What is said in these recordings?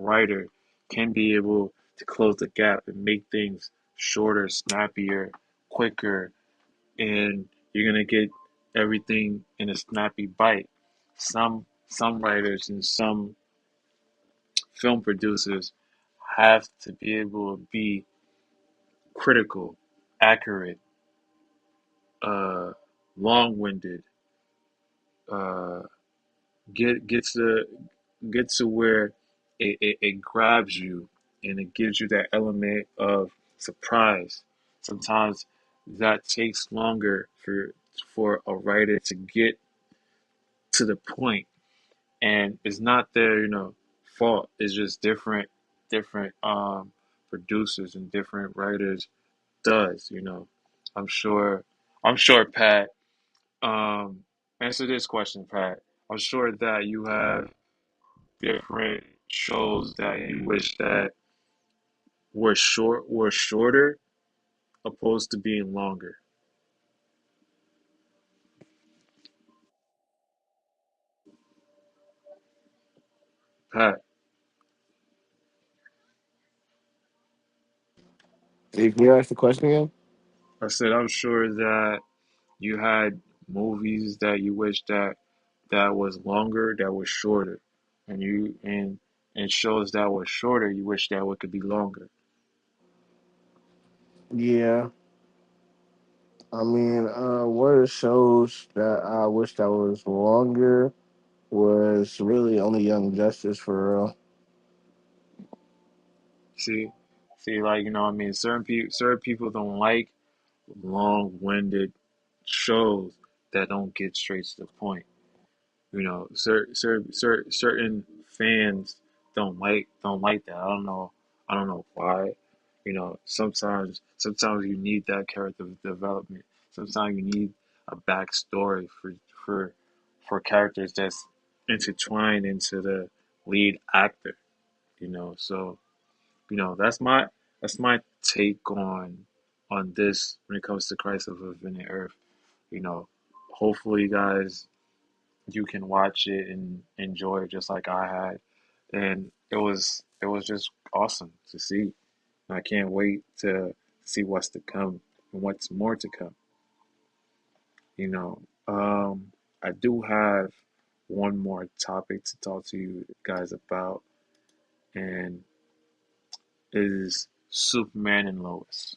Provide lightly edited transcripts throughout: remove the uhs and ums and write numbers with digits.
writer can be able to close the gap and make things shorter, snappier, quicker, and you're gonna get everything in a snappy bite. Some writers and some film producers have to be able to be critical, accurate, uh, long-winded, uh, get get to where it grabs you and it gives you that element of surprise. Sometimes that takes longer for a writer to get to the point, and it's not their fault. It's just different producers and different writers does. I'm sure Pat. Um, Answer this question, Pat. I'm sure that you have different shows that you wish that were shorter opposed to being longer. Pat, Hey, can you ask the question again? I said I'm sure that you had movies that you wish that was longer, that was shorter, and shows that was shorter, you wish that it could be longer. Yeah, I mean, one of the shows that I wish that was longer was really only Young Justice for real. See, see, like what I mean, certain people don't like long-winded shows that don't get straight to the point. Certain fans don't like that. I don't know why. Sometimes you need that character development. Sometimes you need a backstory for for characters that's intertwined into the lead actor. So that's my take on this when it comes to Christ of Infinite Earth. You know, hopefully, guys, you can watch it and enjoy it just like I had, and it was just awesome to see. I can't wait to see what's to come and what's more to come. You know, I do have one more topic to talk to you guys about, and it is Superman and Lois.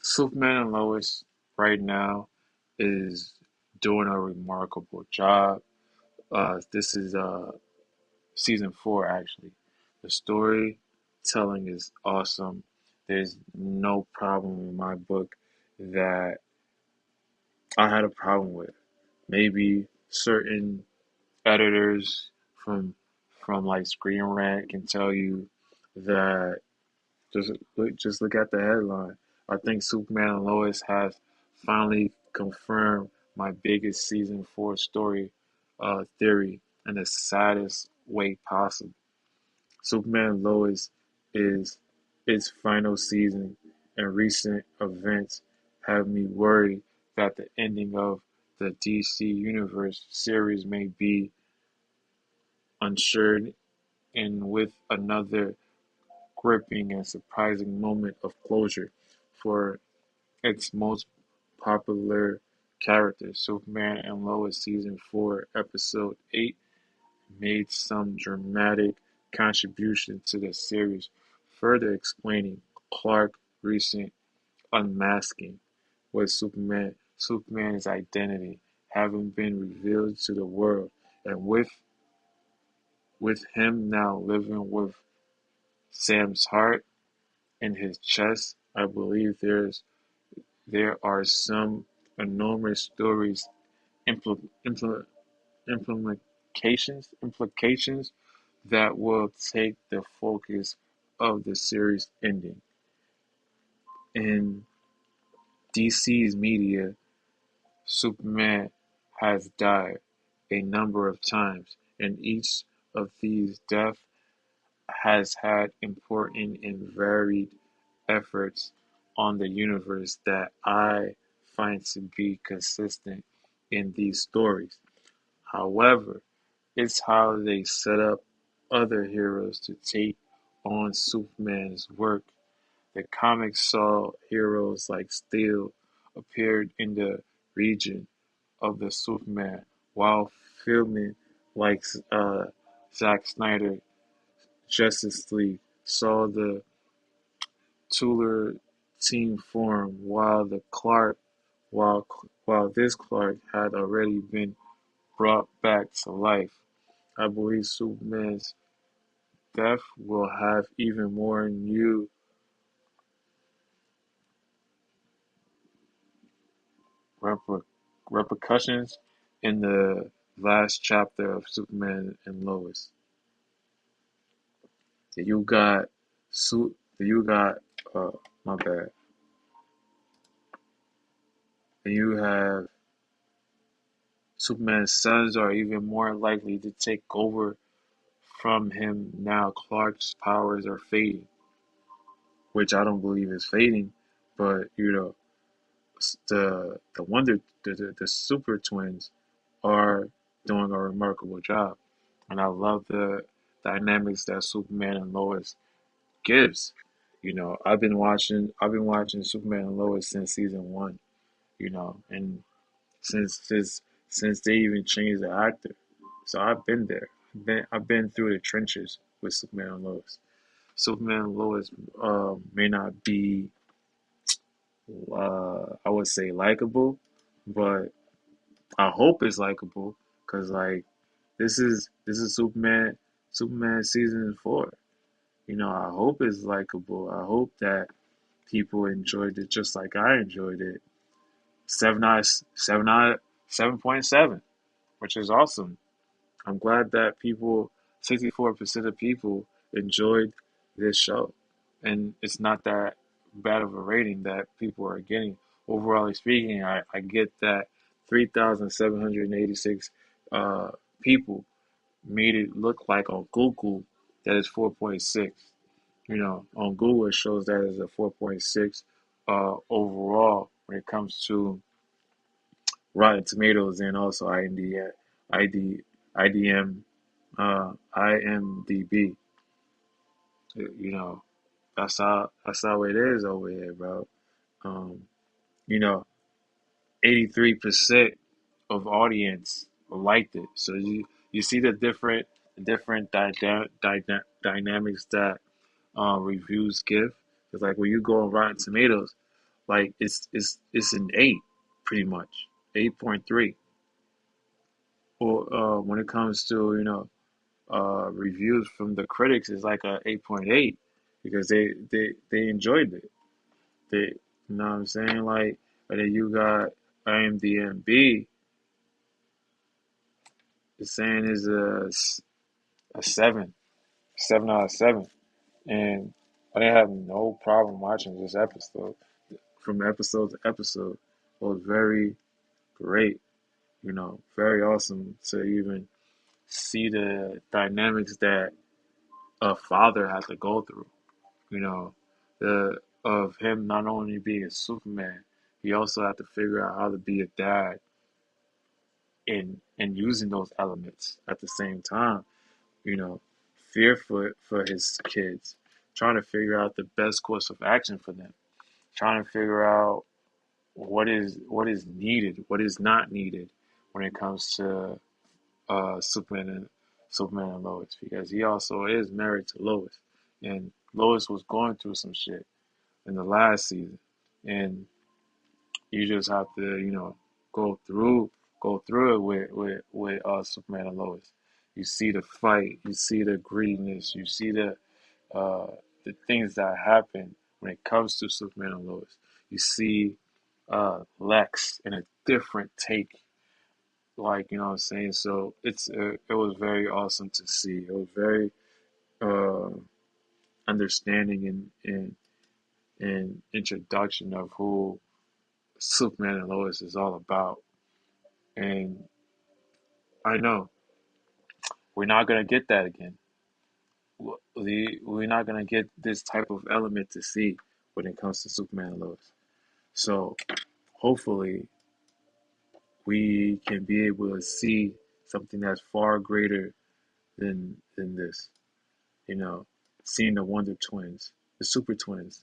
Superman and Lois right now is doing a remarkable job. This is season four actually. The storytelling is awesome. There's no problem in my book that I had a problem with. Maybe certain editors from like Screen Rant can tell you that just look at the headline. I think Superman and Lois has finally confirmed my biggest season four story theory in the saddest way possible. Superman and Lois is its final season, and recent events have me worried that the ending of the DC Universe series may be unsure and with another gripping and surprising moment of closure for its most popular characters. Superman and Lois season 4 episode 8 made some dramatic contribution to the series, further explaining Clark's recent unmasking with Superman's identity having been revealed to the world, and with him now living with Sam's heart in his chest, I believe there are some enormous stories impl- impl- implications that will take the focus of the series ending. In DC's media, Superman has died a number of times, and each of these deaths has had important and varied efforts on the universe that I find to be consistent in these stories. However, it's how they set up other heroes to take on Superman's work. The comics saw heroes like Steel appeared in the region of the Superman, while filming like Zack Snyder Justice League saw the Tuller team form, while while this Clark had already been brought back to life. I believe Superman's death will have even more new reper- repercussions in the last chapter of Superman and Lois. You got you got my bad. And you have Superman's sons are even more likely to take over from him now. Clark's powers are fading, which I don't believe is fading, but the Wonder the Super Twins are doing a remarkable job, and I love the dynamics that Superman and Lois gives. I've been watching Superman and Lois since season one. And since they even changed the actor, so I've been there. I've been through the trenches with Superman and Lois. Superman and Lois may not be I would say likable, but I hope it's likable because like this is Superman season 4. I hope it's likable. I hope that people enjoyed it just like I enjoyed it. 7.7, which is awesome. I'm glad that 64% of people enjoyed this show, and it's not that bad of a rating that people are getting. Overall speaking, I get that 3,786 uh, people made it look like on Google that is 4.6. On Google it shows that as a 4.6 overall when it comes to Rotten Tomatoes and also ID, IDM, IMDb. You know, that's how it is over here, bro. Um, you know, 83% of audience liked it. So you see the different dynamics that reviews give. It's like when you go on Rotten Tomatoes, like it's an 8, pretty much 8.3. Or when it comes to reviews from the critics, it's like a 8.8 because they enjoyed it. They, you know what I'm saying? Like, and then you got IMDb is saying is a 7 out of 7, and I didn't have no problem watching this episode from episode to episode. It was very great, very awesome to even see the dynamics that a father has to go through. You know, the of him not only being a Superman, he also had to figure out how to be a dad and using those elements at the same time. You know, fear for his kids, trying to figure out the best course of action for them, trying to figure out what is needed, what is not needed when it comes to Superman and Lois, because he also is married to Lois, and Lois was going through some shit in the last season, and you just have to go through go through it with Superman and Lois. You see the fight, you see the greediness, you see uh, the things that happen when it comes to Superman and Lois. You see Lex in a different take, like what I'm saying. So it was very awesome to see. It was very uh, understanding and introduction of who Superman and Lois is all about. And I know we're not gonna get that again. We're not gonna get this type of element to see when it comes to Superman and Lois. So hopefully we can be able to see something that's far greater than this. You know, seeing the Wonder Twins, the Super Twins,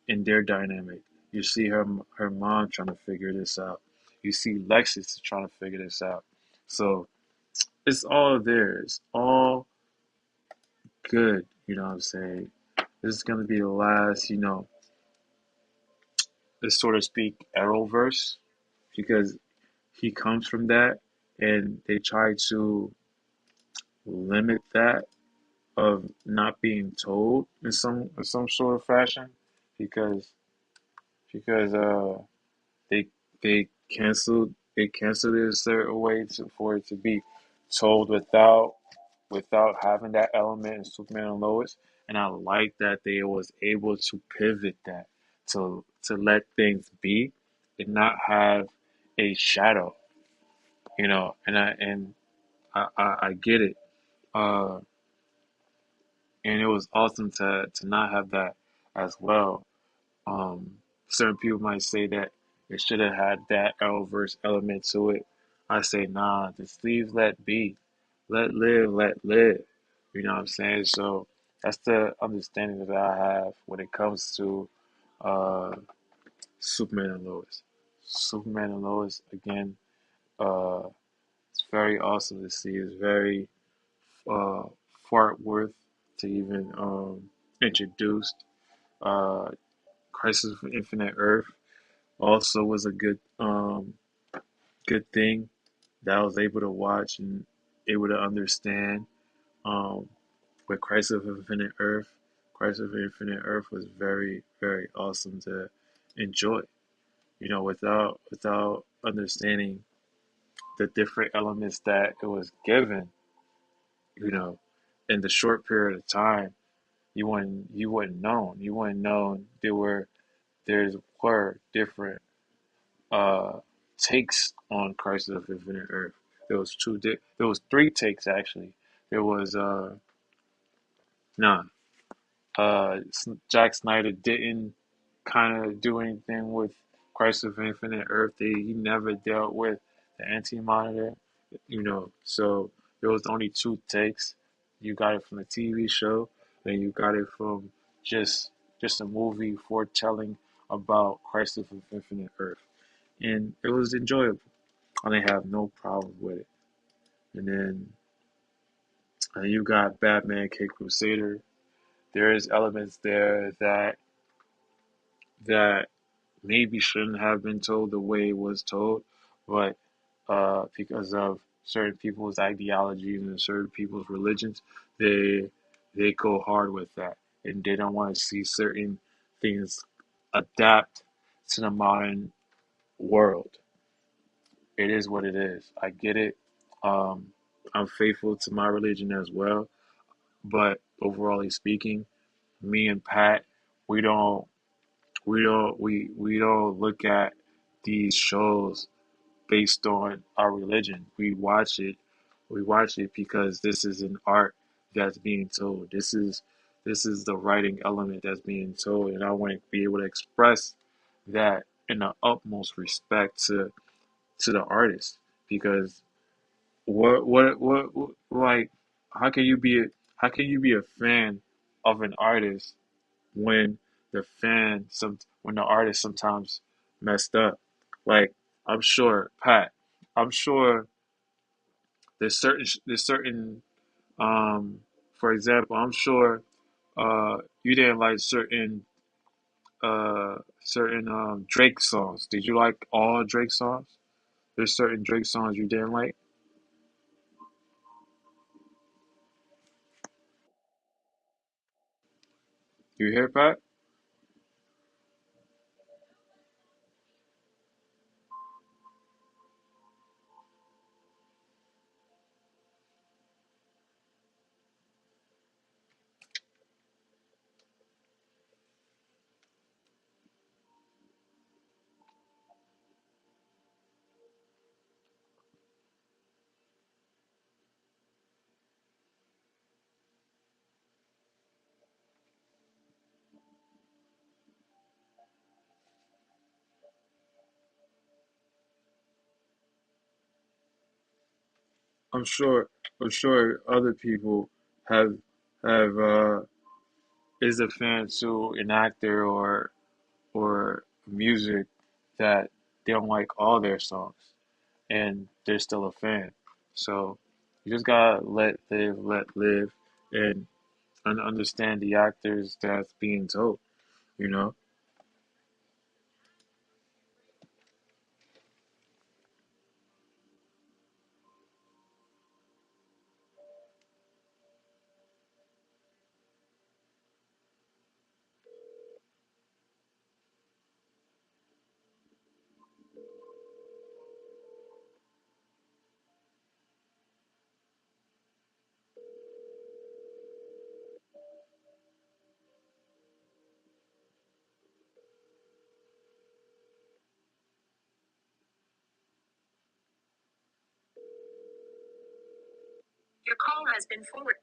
in their dynamic. You see her mom trying to figure this out. You see Lexus trying to figure this out. So it's all there. It's all good. You know what I'm saying? This is gonna be the last, so to speak, Arrowverse because he comes from that, and they try to limit that of not being told in some sort of fashion because because they they canceled it a certain way for it to be told without having that element in Superman and Lois. And I like that they was able to pivot that to let things be and not have a shadow, and I get it. Uh, and it was awesome to not have that as well. Um, Certain people might say that it should have had that Arrowverse element to it. I say, nah, just leave let be. Let live, let live. You know what I'm saying? So that's the understanding that I have when it comes to uh, Superman and Lois. Superman and Lois, again, uh, it's very awesome to see. It's very uh, Fort Worth to even introduce. Uh, Crisis of Infinite Earth also was a good thing that I was able to watch and able to understand. Um, with Crisis of Infinite Earth, Crisis of Infinite Earth was very very awesome to enjoy. Without understanding the different elements that it was given. You know, in the short period of time, you wouldn't known there were different uh takes on Crisis of Infinite Earth. There was three takes actually. There was nah Jack Snyder didn't kind of do anything with Crisis of Infinite Earth. He never dealt with the Anti-Monitor, so there was only two takes. You got it from the TV show, then you got it from just just a movie foretelling about Crisis of Infinite Earth, and it was enjoyable. I didn't have no problem with it. And then you got Batman K Crusader. There is elements there that maybe shouldn't have been told the way it was told, but because of certain people's ideologies and certain people's religions, they they go hard with that, and they don't want to see certain things adapt to the modern world. It is what it is. I get it. Um, I'm faithful to my religion as well, but overall speaking, me and Pat, we don't we don't look at these shows based on our religion. We watch it because this is an art that's being told. This is the writing element that's being told, and I want to be able to express that in the utmost respect to the artist because what like how can you be how can you be a fan of an artist when when the artist sometimes messed up? Like I'm sure Pat, I'm sure there's certain um for example, I'm sure you didn't like certain Drake songs. Did you like all Drake songs? There's certain Drake songs you didn't like. You hear Pat? I'm sure I'm sure other people have have is a fan to an actor or music that they don't like all their songs and they're still a fan. So you just gotta let live, and understand the actors that's being told. You know, Your call has been forwarded.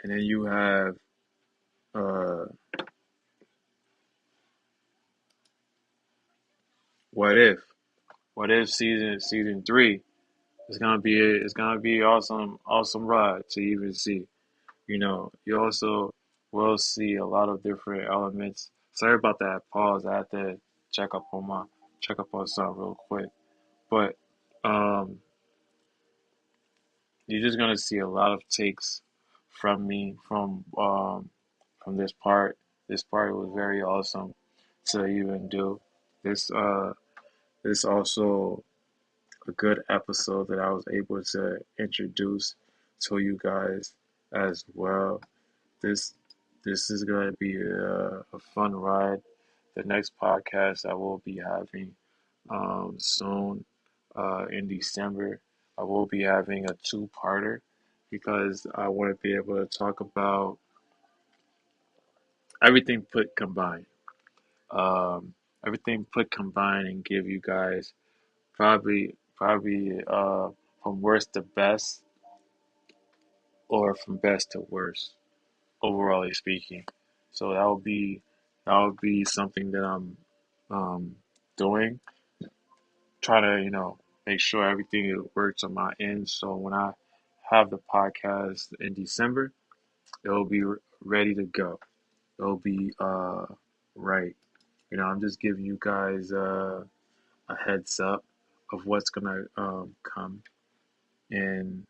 and then you have uh, what if? What if season three it's gonna be awesome ride to even see. You know, you also will see a lot of different elements. Sorry about that pause. I had to check up on my check up on something real quick. But um, you're just gonna see a lot of takes from me from this part. This part was very awesome to even do. This this also a good episode that I was able to introduce to you guys as well. This this is gonna be a fun ride. The next podcast I will be having soon in December. I will be having a two-parter because I want to be able to talk about everything put combined. Um, everything put combined and give you guys probably from worst to best or from best to worst, overall speaking. So that would be something that I'm um, doing, try to make sure everything works on my end. So when I have the podcast in December, it'll be ready to go. It'll be right. You know, I'm just giving you guys a heads up of what's gonna come, and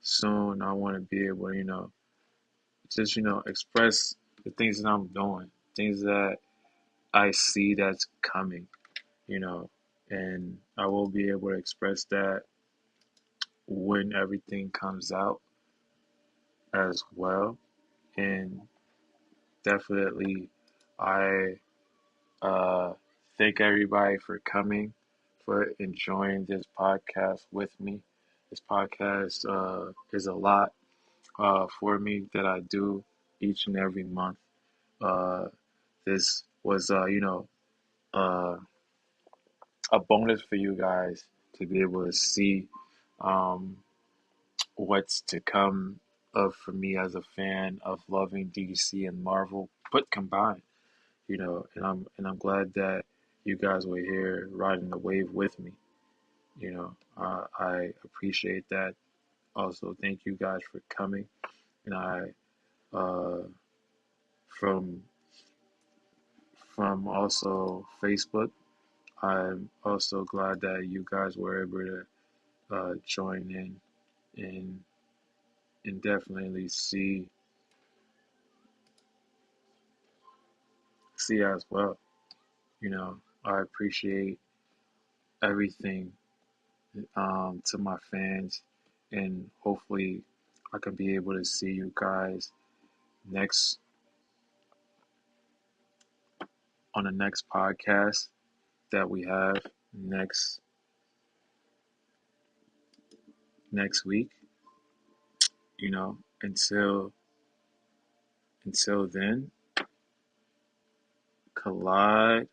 soon I want to be able to just express the things that I'm doing, things that I see that's coming. You know, and I will be able to express that when everything comes out as well. And definitely, I uh, thank everybody for coming, for enjoying this podcast with me. This podcast is a lot for me that I do each and every month. Uh, this was, uh, a bonus for you guys to be able to see um, what's to come of for me as a fan of loving DC and Marvel put combined, and I'm glad that you guys were here riding the wave with me. I appreciate that. Also, thank you guys for coming, and I uh, from also Facebook. I'm also glad that you guys were able to join in and definitely see as well. I appreciate everything to my fans, and hopefully, I can be able to see you guys next on the next podcast that we have next next week. You know, until then, collide